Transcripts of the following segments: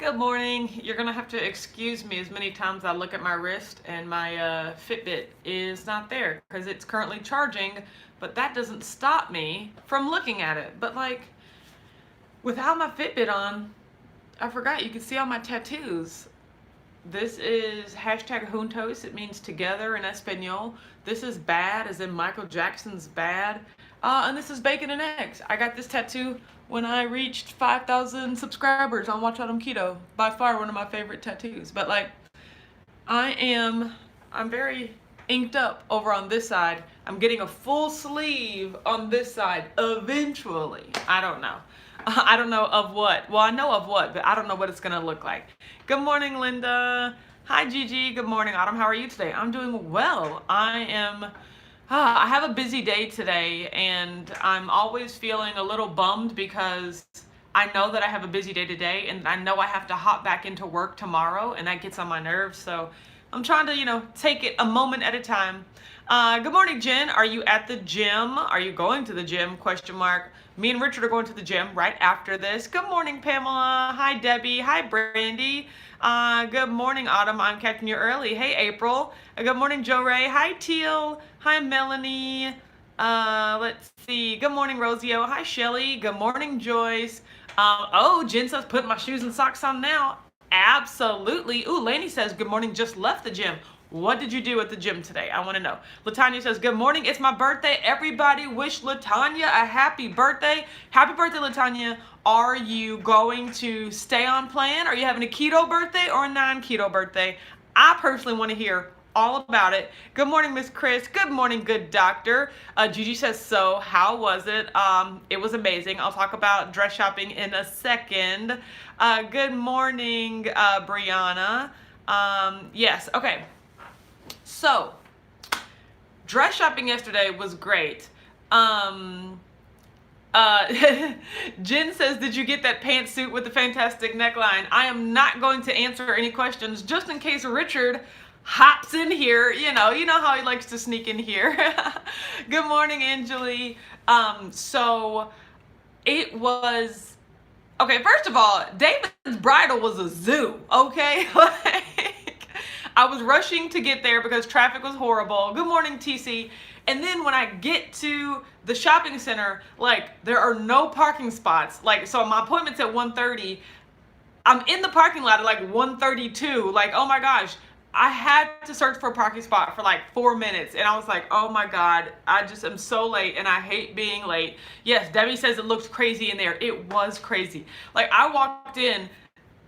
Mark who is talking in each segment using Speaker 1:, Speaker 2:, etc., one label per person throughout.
Speaker 1: Good morning. You're gonna have to excuse me as many times I look at my wrist and my Fitbit is not there because it's currently charging, but that doesn't stop me from looking at it. But like, without my Fitbit on, I forgot you can see all my tattoos. This is hashtag juntos. It means together in Espanol. This is bad, as in Michael Jackson's bad. And this is bacon and eggs. I got this tattoo when I reached 5,000 subscribers on Watch Out I'm Keto. By far one of my favorite tattoos. But like, I'm very inked up over on this side. I'm getting a full sleeve on this side eventually. I don't know. I don't know of what. Well, I know of what, but I don't know what it's going to look like. Good morning, Linda. Hi, Gigi. Good morning, Autumn. How are you today? I'm doing well. I have a busy day today, and I'm always feeling a little bummed because I know that I have a busy day today, and I know I have to hop back into work tomorrow, and that gets on my nerves. So I'm trying to, take it a moment at a time. Good morning, Jen. Are you at the gym? Are you going to the gym? Question mark. Me and Richard are going to the gym right after this. Good morning, Pamela. Hi, Debbie. Hi, Brandy. Good morning, Autumn. I'm catching you early. Hey, April. Good morning, Joe Ray. Hi, Teal. Hi, Melanie. Let's see. Good morning, Rosio. Hi, Shelly. Good morning, Joyce. Jen says put my shoes and socks on now. Absolutely. Ooh, Lainey says good morning. Just left the gym. What did you do at the gym today? I want to know. Latanya says, good morning. It's my birthday. Everybody wish Latanya a happy birthday. Happy birthday, Latanya. Are you going to stay on plan? Are you having a keto birthday or a non-keto birthday? I personally want to hear all about it. Good morning, Miss Chris. Good morning, good doctor. Gigi says, so how was it? It was amazing. I'll talk about dress shopping in a second. Good morning, Brianna. Yes, okay. So, dress shopping yesterday was great. Jen says, did you get that pantsuit with the fantastic neckline? I am not going to answer any questions just in case Richard hops in here. You know how he likes to sneak in here. Good morning, Angeli. So it was, okay, first of all, David's bridal was a zoo, okay? I was rushing to get there because traffic was horrible. Good morning, TC. And then when I get to the shopping center, there are no parking spots. So my appointment's at 1:30. I'm in the parking lot at 1:32. Oh my gosh. I had to search for a parking spot for 4 minutes. And I was like, oh my God, I just am so late and I hate being late. Yes, Debbie says it looks crazy in there. It was crazy. I walked in,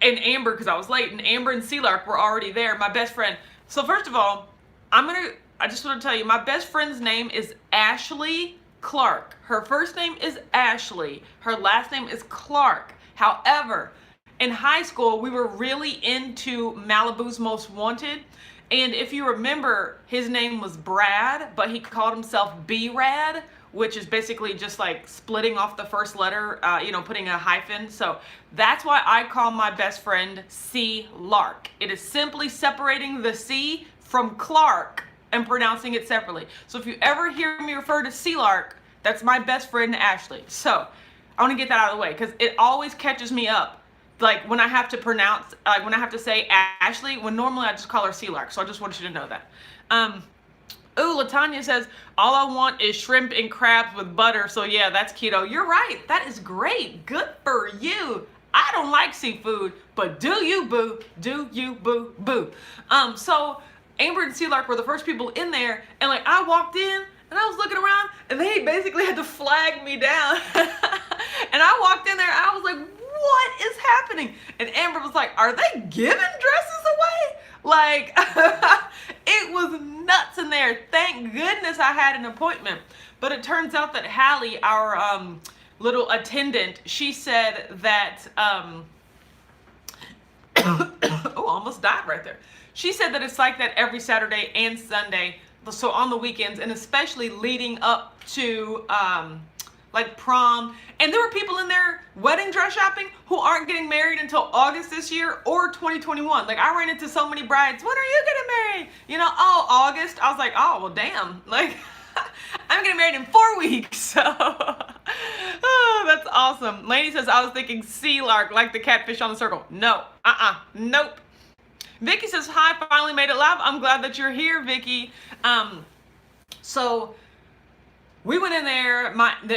Speaker 1: and Amber, because I was late, and Amber and Sealark were already there, my best friend. So first of all, I just want to tell you, my best friend's name is Ashley Clark. Her first name is Ashley. Her last name is Clark. However, in high school, we were really into Malibu's Most Wanted. And if you remember, his name was Brad, but he called himself B-Rad, which is basically just splitting off the first letter, putting a hyphen. So that's why I call my best friend C. Lark. It is simply separating the C from Clark and pronouncing it separately. So if you ever hear me refer to C. Lark, that's my best friend, Ashley. So I want to get that out of the way because it always catches me up. When I have to pronounce, when I have to say Ashley, when normally I just call her C. Lark. So I just want you to know that. Ooh, Latanya says, all I want is shrimp and crabs with butter. So yeah, that's keto. You're right. That is great. Good for you. I don't like seafood, but do you, boo? Do you, boo, boo? So Amber and Sealark were the first people in there, and I walked in, and I was looking around, and they basically had to flag me down. And I walked in there, and I was like, what is happening? And Amber was like, are they giving dresses away? It was nuts in there. Thank goodness I had an appointment. But it turns out that Hallie, our little attendant, she said that, oh, almost died right there. She said that it's like that every Saturday and Sunday, so on the weekends, and especially leading up to prom. And there were people in there wedding dress shopping who aren't getting married until August this year or 2021. I ran into so many brides. When are you getting married? Oh, August. I was like, oh, well, damn. I'm getting married in 4 weeks. So, oh, That's awesome. Lainey says, I was thinking sea lark, like the catfish on the circle. No, nope. Vicky says, hi, finally made it live. I'm glad that you're here, Vicky. So we went in there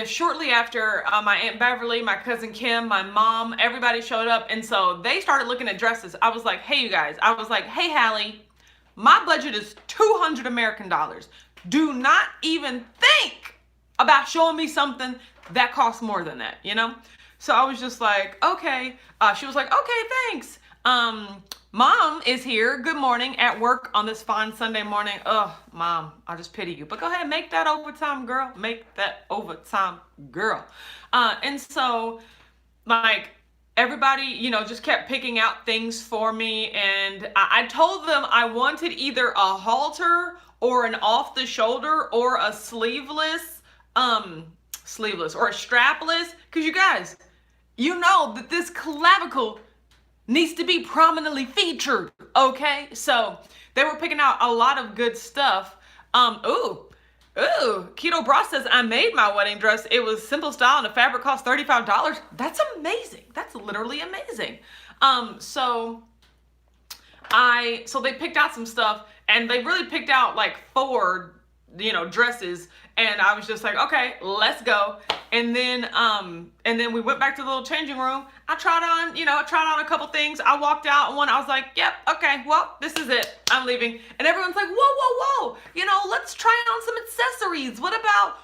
Speaker 1: shortly after my Aunt Beverly, my cousin Kim, my mom, everybody showed up. And so they started looking at dresses. I was like, hey, you guys. I was like, hey, Hallie, my budget is $200 American dollars. Do not even think about showing me something that costs more than that, you know? So I was just like, okay. She was like, okay, thanks. Mom is here. Good morning at work on this fine Sunday morning. Ugh, Mom, I just pity you. But go ahead, make that overtime, girl. Make that overtime, girl. And so, like, everybody, you know, just kept picking out things for me. And I told them I wanted either a halter or an off the shoulder or a sleeveless or a strapless. Because you guys, you know that this clavicle needs to be prominently featured, okay? So they were picking out a lot of good stuff. Keto Bra says, I made my wedding dress. It was simple style and the fabric cost $35. That's amazing. That's literally amazing. So they picked out some stuff and they really picked out like 4, you know, dresses. And I was just like, okay, let's go. And then we went back to the little changing room. I tried on a couple things. I walked out and I was like, yep, okay, well, this is it. I'm leaving. And everyone's like, whoa. You know, let's try on some accessories. What about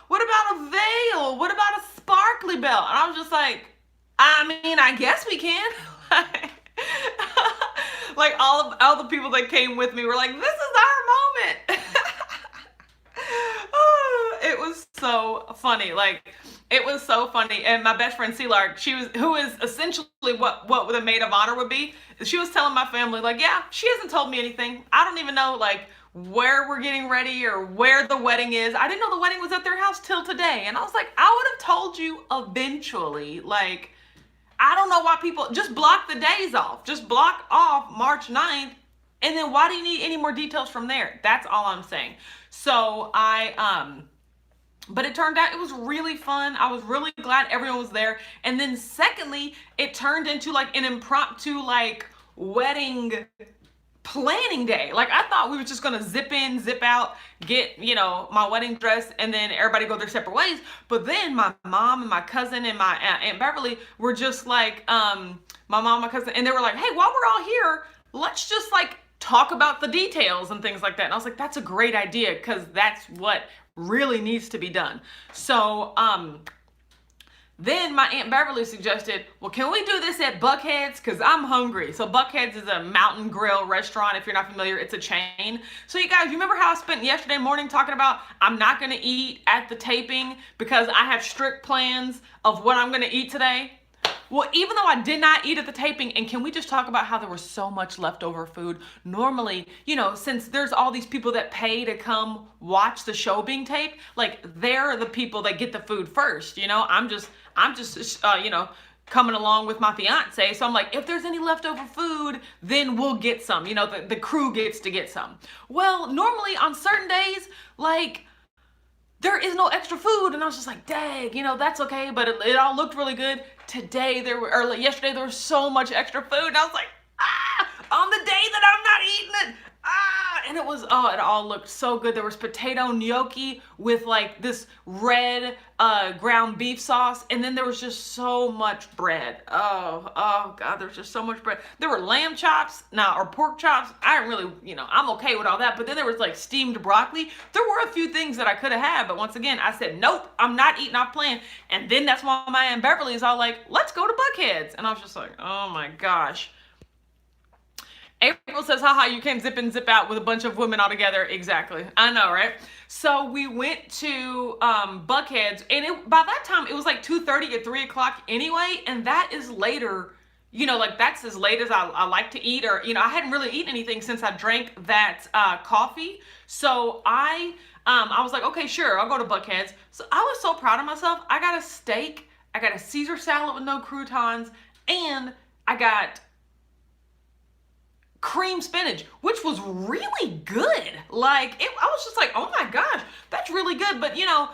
Speaker 1: a veil? What about a sparkly belt? And I was just like, I mean, I guess we can. Like all the people that came with me were like, this is our moment. It was so funny. Like, it was so funny. And my best friend, Sea Lark, who is essentially what the maid of honor would be, she was telling my family, like, yeah, she hasn't told me anything. I don't even know, like, where we're getting ready or where the wedding is. I didn't know the wedding was at their house till today. And I was like, I would have told you eventually. Like, I don't know why people just block the days off. Just block off March 9th. And then why do you need any more details from there? That's all I'm saying. So but it turned out it was really fun. I was really glad everyone was there. And then secondly, it turned into like an impromptu like wedding planning day. Like, I thought we were just gonna zip in, zip out, get, you know, my wedding dress, and then everybody go their separate ways. But then my mom and my cousin and my Aunt Beverly were just like, my mom, my cousin, and they were like, hey, while we're all here, let's just like talk about the details and things like that. And I was like, that's a great idea, because that's what really needs to be done. So then my Aunt Beverly suggested, well, can we do this at Buckhead's? Because I'm hungry. So Buckhead's is a mountain grill restaurant. If you're not familiar, it's a chain. So you guys, you remember how I spent yesterday morning talking about I'm not going to eat at the taping because I have strict plans of what I'm going to eat today? Well, even though I did not eat at the taping, and can we just talk about how there was so much leftover food? Normally, you know, since there's all these people that pay to come watch the show being taped, like, they're the people that get the food first, you know? I'm just you know, coming along with my fiance. So I'm like, if there's any leftover food, then we'll get some, you know, the crew gets to get some. Well, normally on certain days, like, there is no extra food. And I was just like, dang, you know, that's okay. But it all looked really good. Today, yesterday, there was so much extra food. And I was like, on the day that I'm not eating it. And it was, it all looked so good. There was potato gnocchi with like this red ground beef sauce. And then there was just so much bread. Oh God, there's just so much bread. There were lamb chops or pork chops. I didn't really, you know, I'm okay with all that. But then there was like steamed broccoli. There were a few things that I could have had. But once again, I said, nope, I'm not eating off plan. And then that's why my Aunt Beverly is all like, let's go to Buckhead's. And I was just like, oh my gosh. April says, haha, you can't zip in, zip out with a bunch of women all together. Exactly. I know, right? So we went to Buckhead's, and by that time, it was like 2:30 or 3 o'clock anyway, and that is later, you know, like that's as late as I like to eat, or, you know, I hadn't really eaten anything since I drank that coffee. So I was like, okay, sure, I'll go to Buckhead's. So I was so proud of myself. I got a steak, I got a Caesar salad with no croutons, and I got cream spinach, which was really good. Like, I was just like, oh my gosh, that's really good. But, you know,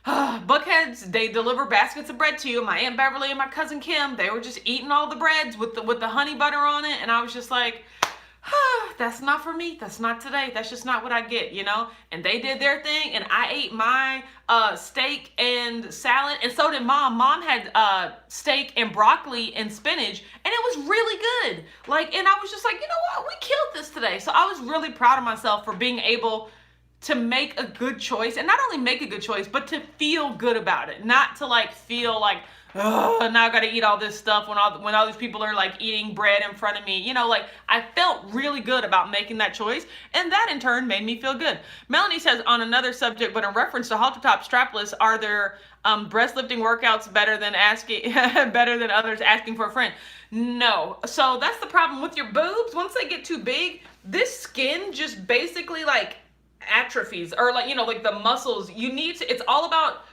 Speaker 1: Buckheads, they deliver baskets of bread to you. My Aunt Beverly and my cousin Kim, they were just eating all the breads with the honey butter on it, and I was just like, that's not for me. That's not today. That's just not what I get, you know? And they did their thing, and I ate my steak and salad, and so did Mom. Mom had steak and broccoli and spinach, and it was really good. Like, and I was just like, you know what? We killed this today. So I was really proud of myself for being able to make a good choice, and not only make a good choice, but to feel good about it. Not to like feel like, oh, now I gotta eat all this stuff when all these people are like eating bread in front of me. You know, like I felt really good about making that choice, and that in turn made me feel good. Melanie says, on another subject, but in reference to halter top strapless, are there breast lifting workouts better than others asking for a friend? No. So that's the problem with your boobs. Once they get too big, this skin just basically like atrophies, or like, you know, like the muscles you need to, it's all about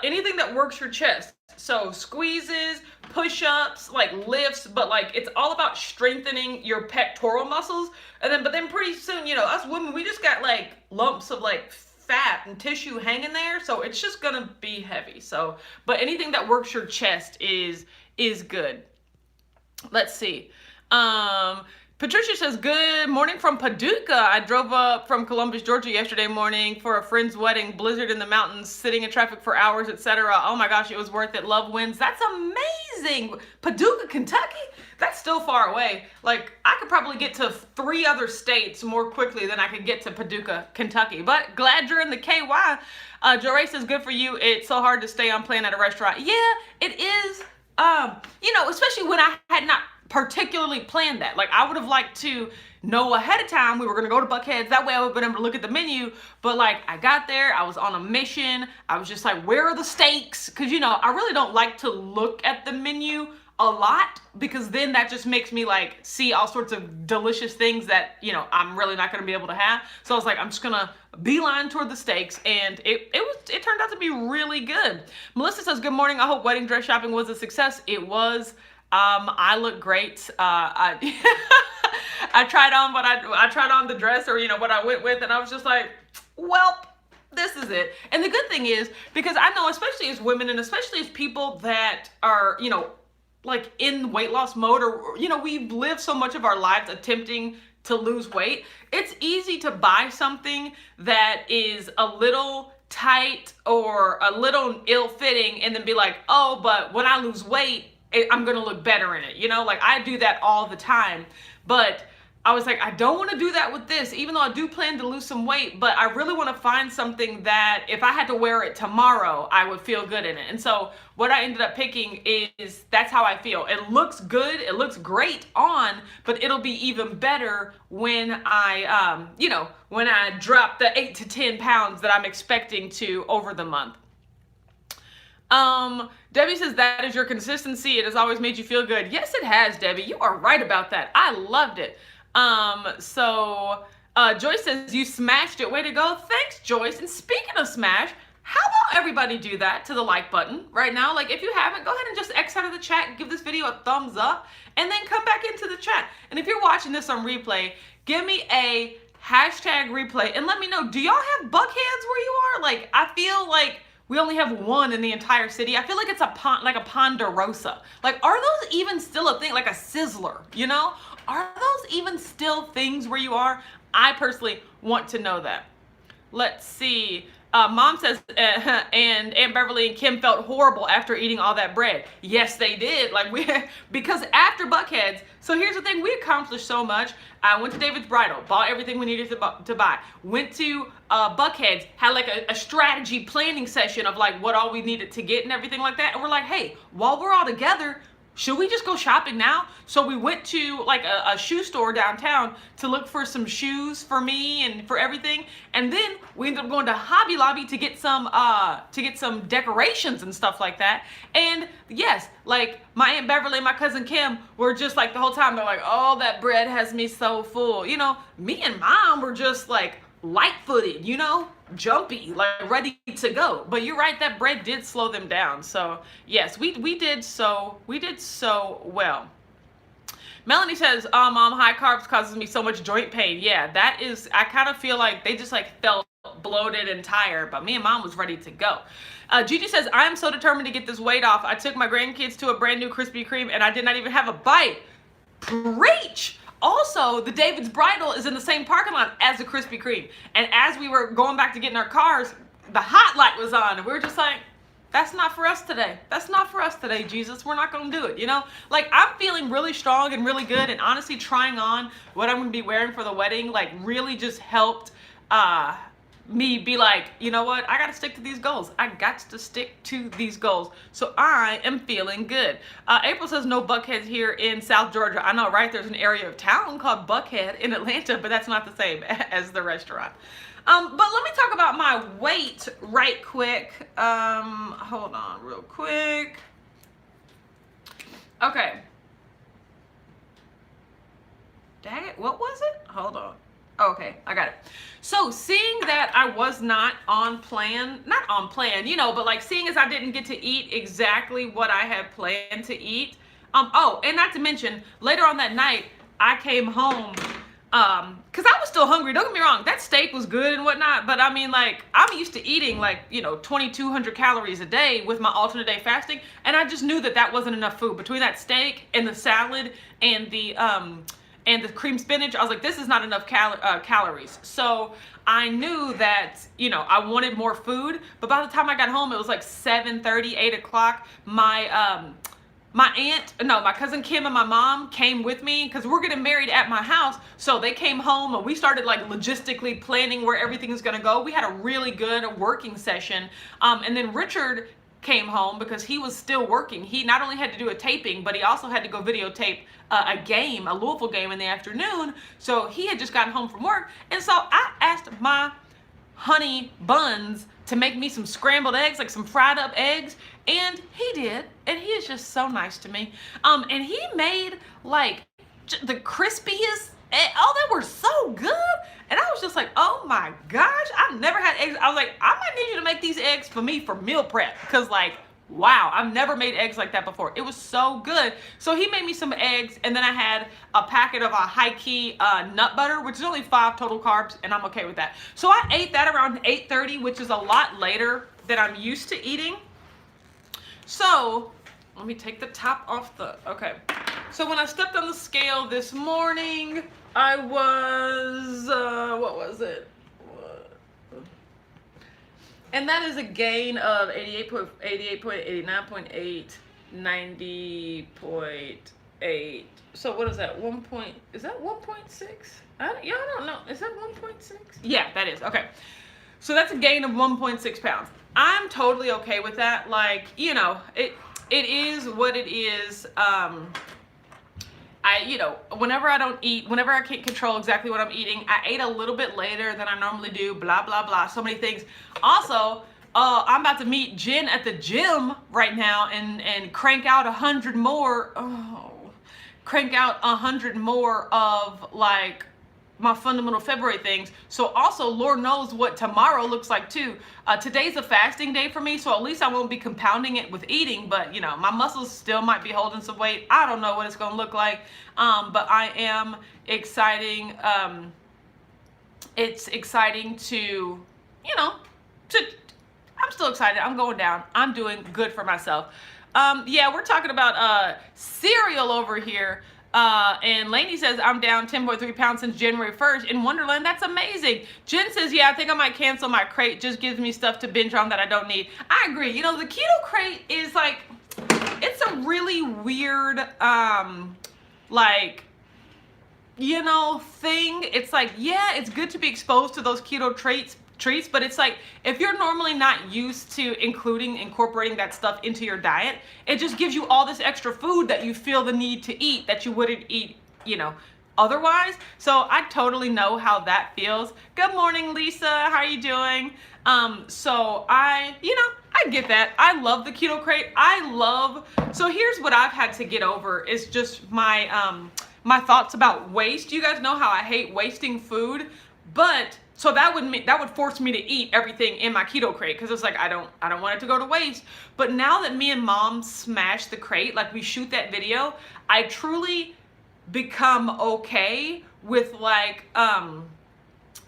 Speaker 1: anything that works your chest. So squeezes, push-ups, like lifts, but like it's all about strengthening your pectoral muscles. But then pretty soon, you know, us women, we just got like lumps of like fat and tissue hanging there, so it's just gonna be heavy. So, but anything that works your chest is good. Let's see. Patricia says, good morning from Paducah. I drove up from Columbus, Georgia yesterday morning for a friend's wedding, blizzard in the mountains, sitting in traffic for hours, etc. Oh my gosh, it was worth it. Love wins. That's amazing. Paducah, Kentucky? That's still far away. Like, I could probably get to 3 other states more quickly than I could get to Paducah, Kentucky. But glad you're in the KY. Joray says, good for you. It's so hard to stay on plan at a restaurant. Yeah, it is. You know, especially when I had not particularly planned that. Like, I would have liked to know ahead of time we were going to go to Buckhead's. That way I would have been able to look at the menu. But like, I got there, I was on a mission. I was just like, where are the steaks? Because, you know, I really don't like to look at the menu a lot, because then that just makes me like see all sorts of delicious things that, you know, I'm really not going to be able to have. So I was like, I'm just going to beeline toward the steaks, and it turned out to be really good. Melissa says, good morning. I hope wedding dress shopping was a success. It was. I look great. I tried on I tried on the dress, or, you know, what I went with, and I was just like, well, this is it. And the good thing is, because I know, especially as women, and especially as people that are, you know, like in weight loss mode, or, you know, we've lived so much of our lives attempting to lose weight, it's easy to buy something that is a little tight or a little ill-fitting and then be like, oh, but when I lose weight, I'm gonna look better in it. You know, like I do that all the time. But I was like, I don't want to do that with this, even though I do plan to lose some weight, but I really want to find something that if I had to wear it tomorrow, I would feel good in it. And so what I ended up picking is, that's how I feel. It looks good, it looks great on, but it'll be even better when I, you know, when I drop the 8 to 10 pounds that I'm expecting to over the month. Debbie says, that is your consistency. It has always made you feel good. Yes, it has, Debbie. You are right about that. I loved it. Joyce says, you smashed it. Way to go. Thanks, Joyce. And speaking of smash, how about everybody do that to the like button right now? Like, if you haven't, go ahead and just X out of the chat and give this video a thumbs up, and then come back into the chat. And if you're watching this on replay, give me a hashtag replay and let me know, do y'all have Buckheads where you are? Like, I feel like we only have one in the entire city. I feel like it's like a Ponderosa. Like, are those even still a thing? Like a Sizzler, you know? Are those even still things where you are? I personally want to know that. Let's see. Mom says, and Aunt Beverly and Kim felt horrible after eating all that bread. Yes, they did. Like, because after Buckheads, so here's the thing, we accomplished so much. I went to David's Bridal, bought everything we needed to buy. Went to Buckheads, had like a strategy planning session of like what all we needed to get and everything like that. And we're like, hey, while we're all together, should we just go shopping now? So we went to like a shoe store downtown to look for some shoes for me and for everything. And then we ended up going to Hobby Lobby to get some decorations and stuff like that. And yes, like my Aunt Beverly and my cousin Kim were just like the whole time, they're like, oh, that bread has me so full. You know, me and Mom were just like light-footed, you know, jumpy, like ready to go. But you're right, that bread did slow them down. So yes, we did so well. Melanie says, Mom, high carbs causes me so much joint pain. Yeah, that is, I kind of feel like they just like fell bloated and tired, but me and mom was ready to go. Gigi says, I am so determined to get this weight off. I took my grandkids to a brand new Krispy Kreme and I did not even have a bite. Preach! Also, the David's Bridal is in the same parking lot as the Krispy Kreme. And as we were going back to get in our cars, the hot light was on. And we were just like, that's not for us today. That's not for us today, Jesus. We're not going to do it, you know? Like, I'm feeling really strong and really good. And honestly, trying on what I'm going to be wearing for the wedding, like, really just helped me be like, you know what? I got to stick to these goals. I got to stick to these goals. So I am feeling good. April says no Buckhead here in South Georgia. I know, right? There's an area of town called Buckhead in Atlanta, but that's not the same as the restaurant. But let me talk about my weight right quick. Hold on real quick. Okay. Dang it. What was it? Hold on. Okay, I got it. So seeing that I was not on plan, you know, but like seeing as I didn't get to eat exactly what I had planned to eat. Oh, and not to mention, later on that night, I came home, cause I was still hungry. Don't get me wrong, that steak was good and whatnot, but I mean, like, I'm used to eating like, you know, 2,200 calories a day with my alternate day fasting. And I just knew that that wasn't enough food between that steak and the salad and the cream spinach. I was like, this is not enough calories. So I knew that, you know, I wanted more food. But by the time I got home, it was like 7:30, 8 o'clock. My cousin Kim and my mom came with me because we're getting married at my house. So they came home and we started like logistically planning where everything is going to go. We had a really good working session. And then Richard came home because he was still working. He not only had to do a taping, but he also had to go videotape a Louisville game in the afternoon. So he had just gotten home from work. And so I asked my honey buns to make me some scrambled eggs, like some fried up eggs. And he did. And he is just so nice to me. And he made like the crispiest egg. Oh, they were so good. And I was just like, oh my gosh, I've never had eggs. I was like, I might need you to make these eggs for me for meal prep. Because like, wow, I've never made eggs like that before. It was so good. So he made me some eggs, and then I had a packet of a high-key nut butter, which is only 5 total carbs, and I'm okay with that. So I ate that around 8:30, which is a lot later than I'm used to eating. So let me take the top off the, okay. So when I stepped on the scale this morning, I was, what was it? And that is a gain of 88.8, 89.8, 90.8. So what is that? Is that 1.6? I don't know. Is that 1.6? Yeah, that is. Okay. So that's a gain of 1.6 pounds. I'm totally okay with that. Like, you know, it is what it is. You know, whenever I don't eat, whenever I can't control exactly what I'm eating, I ate a little bit later than I normally do, blah, blah, blah, so many things. Also, I'm about to meet Jen at the gym right now and crank out 100 more, crank out 100 more of like my fundamental February things. So also, Lord knows what tomorrow looks like too. Today's a fasting day for me, so at least I won't be compounding it with eating, but you know, my muscles still might be holding some weight. I don't know what it's gonna look like, but I am exciting. It's exciting to, you know, I'm still excited. I'm going down. I'm doing good for myself. Yeah, we're talking about cereal over here. And Lainey says, I'm down 10.3 pounds since January 1st in Wonderland. That's amazing. Jen says, yeah, I think I might cancel my crate. Just gives me stuff to binge on that I don't need. I agree. You know, the keto crate is like, it's a really weird, like, you know, thing. It's like, yeah, it's good to be exposed to those keto treats, but it's like, if you're normally not used to incorporating that stuff into your diet, it just gives you all this extra food that you feel the need to eat that you wouldn't eat, you know, otherwise. So I totally know how that feels. Good morning, Lisa. How are you doing? So I get that. I love the keto crate. So here's what I've had to get over is just my, my thoughts about waste. You guys know how I hate wasting food, but so that would force me to eat everything in my keto crate because it's like I don't want it to go to waste. But now that me and mom smashed the crate, like we shoot that video, I truly become okay with like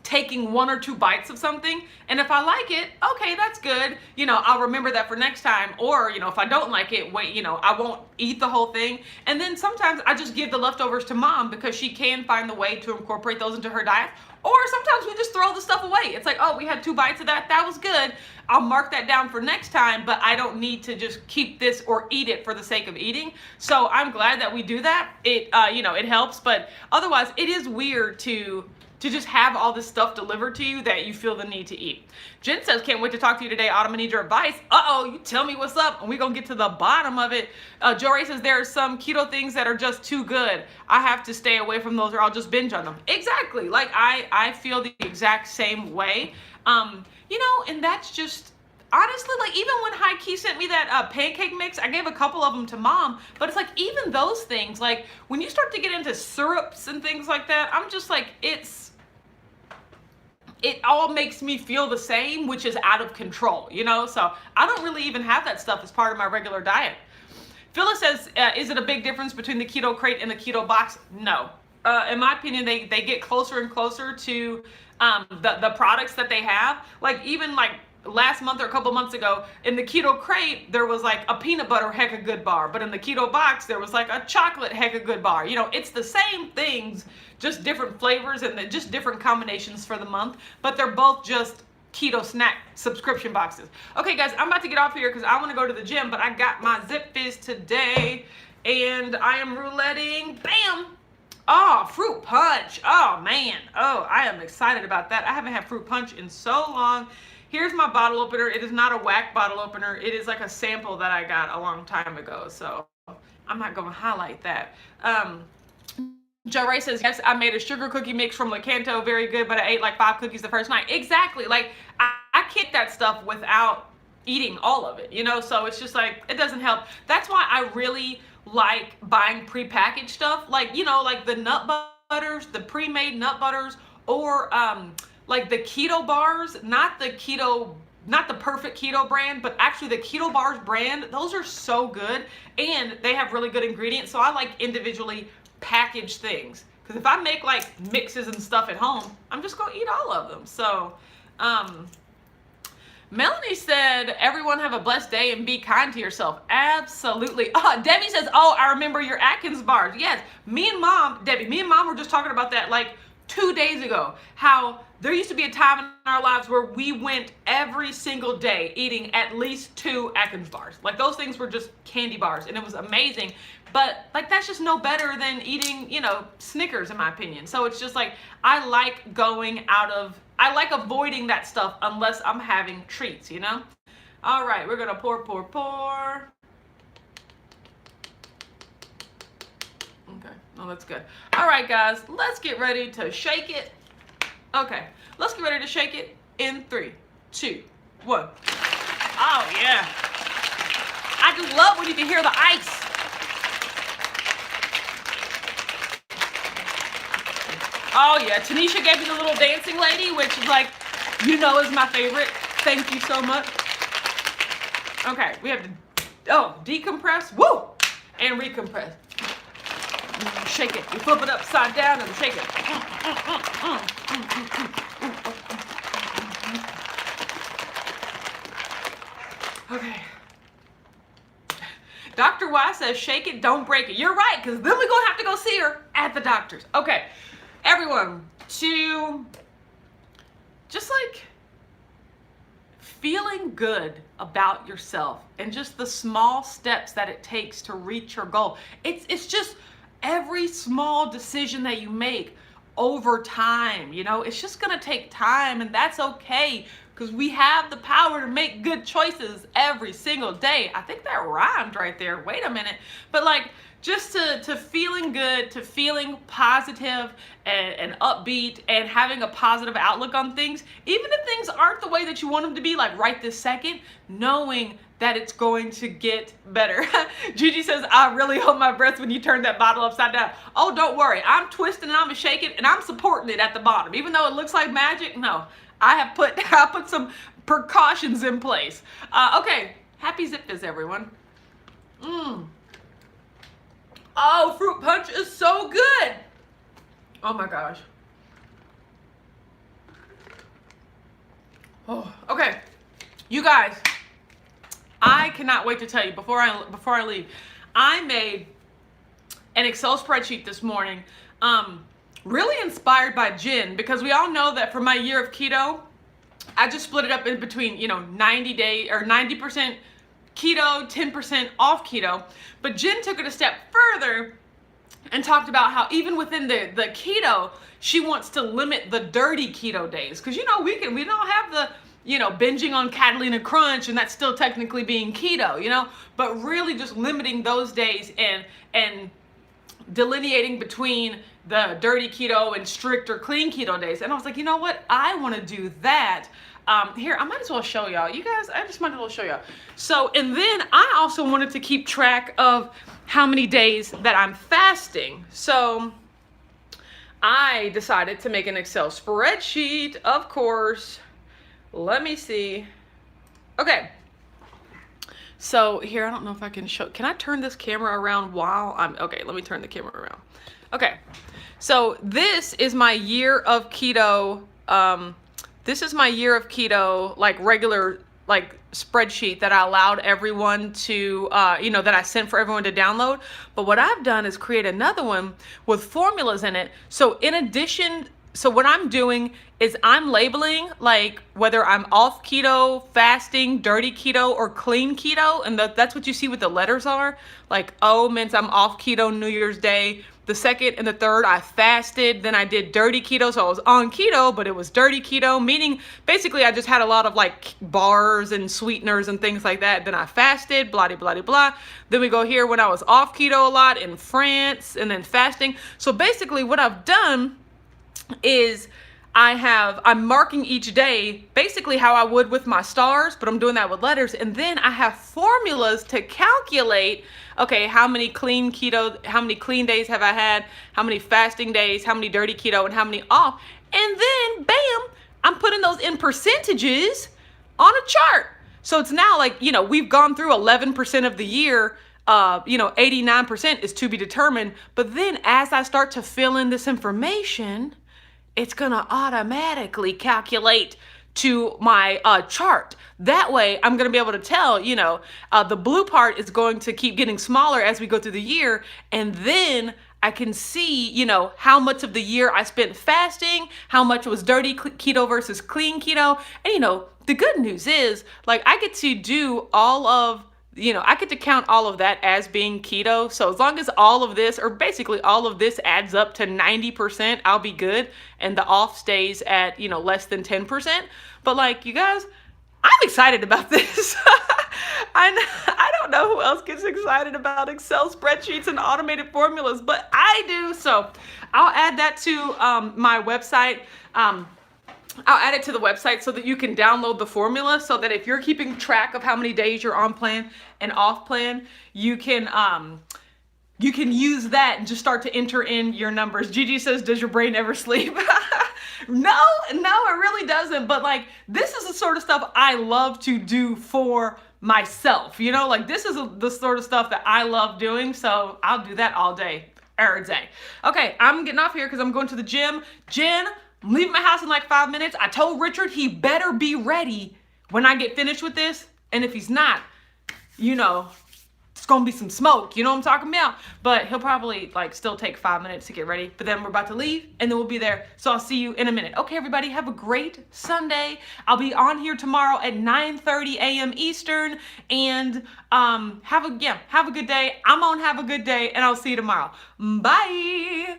Speaker 1: taking 1 or 2 bites of something. And if I like it, okay, that's good. You know, I'll remember that for next time. Or, you know, if I don't like it, wait, you know, I won't eat the whole thing. And then sometimes I just give the leftovers to mom because she can find the way to incorporate those into her diet. Or sometimes we just throw the stuff away. It's like, oh, we had 2 bites of that. That was good. I'll mark that down for next time, but I don't need to just keep this or eat it for the sake of eating. So I'm glad that we do that. It, you know, it helps, but otherwise it is weird to just have all this stuff delivered to you that you feel the need to eat. Jen says, can't wait to talk to you today. Autumn, I need your advice. Uh-oh, you tell me what's up, and we're going to get to the bottom of it. Joe Ray says, there are some keto things that are just too good. I have to stay away from those or I'll just binge on them. Exactly. Like, I feel the exact same way. You know, and that's just, honestly, like, even when High Key sent me that pancake mix, I gave a couple of them to mom, but it's like, even those things, like, when you start to get into syrups and things like that, I'm just like, it all makes me feel the same, which is out of control, you know? So I don't really even have that stuff as part of my regular diet. Phyllis says, is it a big difference between the keto crate and the keto box? No. In my opinion, they get closer and closer to the products that they have. Like, even like last month or a couple months ago, in the keto crate, there was like a peanut butter hecka good bar, but in the keto box, there was like a chocolate hecka good bar. You know, it's the same things, just different flavors and just different combinations for the month, but they're both just keto snack subscription boxes. Okay, guys, I'm about to get off here because I want to go to the gym, but I got my Zip Fizz today, and I am rouletting. Bam! Oh, fruit punch. Oh, man. Oh, I am excited about that. I haven't had fruit punch in so long. Here's my bottle opener. It is not a whack bottle opener. It is like a sample that I got a long time ago, so I'm not going to highlight that. Joe Ray says, yes, I made a sugar cookie mix from Lakanto. Very good, but I ate like 5 cookies the first night. Exactly. Like, I can't that stuff without eating all of it, you know? So it's just like, it doesn't help. That's why I really like buying prepackaged stuff. Like, you know, like the nut butters, the pre-made nut butters, or like the keto bars, not the perfect keto brand, but actually the keto bars brand. Those are so good, and they have really good ingredients. So I like individually packaged things, because if I make like mixes and stuff at home, I'm just gonna eat all of them. So Melanie said, everyone have a blessed day and be kind to yourself. Absolutely. Debbie says, oh, I remember your Atkins bars. Yes, me and mom were just talking about that like 2 days ago, how there used to be a time in our lives where we went every single day eating at least 2 Atkins bars. Like, those things were just candy bars, and it was amazing. But like, that's just no better than eating, you know, Snickers, in my opinion. So it's just like, I like avoiding that stuff unless I'm having treats, you know? All right, we're gonna pour. Okay, well, that's good. All right, guys, let's get ready to shake it. Okay, let's get ready to shake it in 3, 2, 1. Oh, yeah. I just love when you can hear the ice. Oh, yeah. Tanisha gave me the little dancing lady, which is like, you know, is my favorite. Thank you so much. Okay, we have to, decompress, woo, and recompress. Shake it. You flip it upside down and shake it. Okay. Dr. Y says, shake it, don't break it. You're right, because then we're going to have to go see her at the doctor's. Okay, everyone, to just like feeling good about yourself and just the small steps that it takes to reach your goal. It's just every small decision that you make over time, you know, it's just going to take time, and that's okay, because we have the power to make good choices every single day. I think that rhymed right there. Wait a minute. But like, just to feeling good, to feeling positive and upbeat, and having a positive outlook on things, even if things aren't the way that you want them to be, like right this second, knowing that it's going to get better. Gigi says, I really hold my breath when you turn that bottle upside down. Oh, don't worry. I'm twisting and I'm shaking and I'm supporting it at the bottom. Even though it looks like magic, no. I put some precautions in place. Okay, happy Zip Fizz, everyone. Oh, fruit punch is so good. Oh my gosh. Oh, okay, you guys, I cannot wait to tell you before I leave. I made an Excel spreadsheet this morning, really inspired by Jen, because we all know that for my year of keto, I just split it up in between, 90 or 90% keto, 10% off keto. But Jen took it a step further and talked about how even within the keto, she wants to limit the dirty keto days. Because, we don't have the, binging on Catalina Crunch, and that's still technically being keto, but really just limiting those days and delineating between the dirty keto and strict or clean keto days. And I was like, you know what? I want to do that. Here, I might as well show y'all. You guys, I just might as well show y'all. So, and then I also wanted to keep track of how many days that I'm fasting. So I decided to make an Excel spreadsheet, of course. Let me see. Okay. So here, I don't know if I can show, can I turn this camera around while okay, let me turn the camera around. Okay. So this is my year of keto, like regular, like spreadsheet that I allowed everyone to, that I sent for everyone to download. But what I've done is create another one with formulas in it. So in addition, so what I'm doing is I'm labeling like whether I'm off keto, fasting, dirty keto, or clean keto. And that's what you see what the letters are. Like O means I'm off keto New Year's Day. The second and the third, I fasted. Then I did dirty keto. So I was on keto, but it was dirty keto, meaning basically I just had a lot of like bars and sweeteners and things like that. Then I fasted, blah, blah, blah, blah. Then we go here when I was off keto a lot in France, and then fasting. So basically what I've done is I'm marking each day basically how I would with my stars, but I'm doing that with letters. And then I have formulas to calculate, okay, how many clean days have I had, how many fasting days, how many dirty keto, and how many off. And then, bam, I'm putting those in percentages on a chart. So it's now like, we've gone through 11% of the year. 89% is to be determined. But then as I start to fill in this information, it's gonna automatically calculate to my chart. That way, I'm gonna be able to tell, the blue part is going to keep getting smaller as we go through the year, and then I can see, how much of the year I spent fasting, how much was dirty keto versus clean keto, and the good news is, like, I get to do all of I get to count all of that as being keto. So as long as all of this, or basically all of this, adds up to 90%, I'll be good. And the off stays at, less than 10%. But like, you guys, I'm excited about this. I don't know who else gets excited about Excel spreadsheets and automated formulas, but I do. So I'll add that to my website. I'll add it to the website so that you can download the formula, so that if you're keeping track of how many days you're on plan and off plan, you can use that and just start to enter in your numbers. Gigi says, does your brain ever sleep? No, it really doesn't. But like, this is the sort of stuff I love to do for myself. Like this is the sort of stuff that I love doing. So I'll do that all day, every day. Okay, I'm getting off here because I'm going to the gym. Jen, I'm leaving my house in like 5 minutes. I told Richard he better be ready when I get finished with this. And if he's not, it's gonna be some smoke. You know what I'm talking about? But he'll probably like still take 5 minutes to get ready. But then we're about to leave, and then we'll be there. So I'll see you in a minute. Okay, everybody, have a great Sunday. I'll be on here tomorrow at 9:30 a.m. Eastern. And have a good day. I'm on have a good day, and I'll see you tomorrow. Bye.